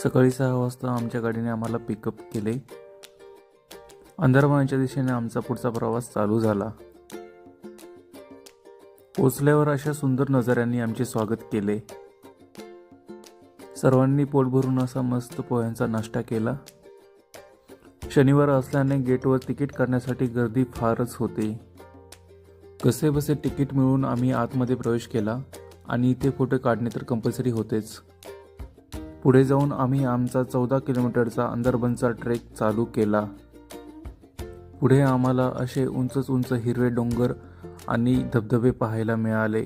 सकाळी 6 वाजता आमच्या गाडीने आम्हाला पिकअप केले. अंदरबानच्या दिशेने आमचा पुढचा प्रवास चालू झाला. पोचल्यावर अशा सुंदर नजाऱ्यांनी आमचे स्वागत केले. सर्वांनी पोट भरून असा मस्त पोह्यांचा नाश्ता केला. शनिवार असल्याने गेटवर तिकीट काढण्यासाठी गर्दी फारच होती. कसेबसे तिकीट मिळवून आम्ही आतमध्ये प्रवेश केला आणि इथे फोटो काढणे तर कंपल्सरी होतेच. पुढे जाऊन आम्ही आमचा 14 किलोमीटरचा अंदरबनचा ट्रेक चालू केला. पुढे आम्हाला असे उंच हिरवे डोंगर आणि धबधबे पाहायला मिळाले.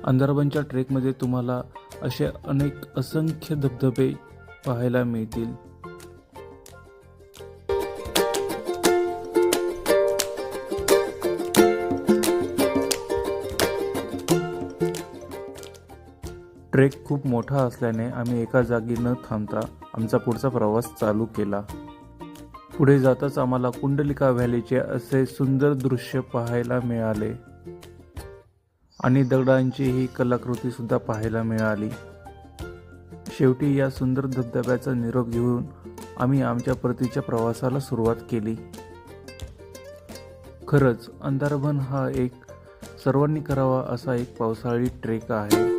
अंदरबनच्या ट्रेकमध्ये तुम्हाला असे असंख्य धबधबे पाहायला मिळतील. ट्रेक खूप मोठा असल्याने आम्ही एका जागी न थांबता आमचा पुढचा प्रवास चालू केला. पुढे जाताच आम्हाला कुंडलिका व्हॅलीचे असे सुंदर दृश्य पाहायला मिळाले आणि दगडांची ही कलाकृती सुद्धा पाहायला मिळाली. शेवटी या सुंदर धबधब्याचा निरोप घेऊन आम्ही आमच्या परतीच्या प्रवासाला सुरुवात केली. खरंच अंदरबन हा एक सर्वांनी करावा असा एक पावसाळी ट्रेक आहे.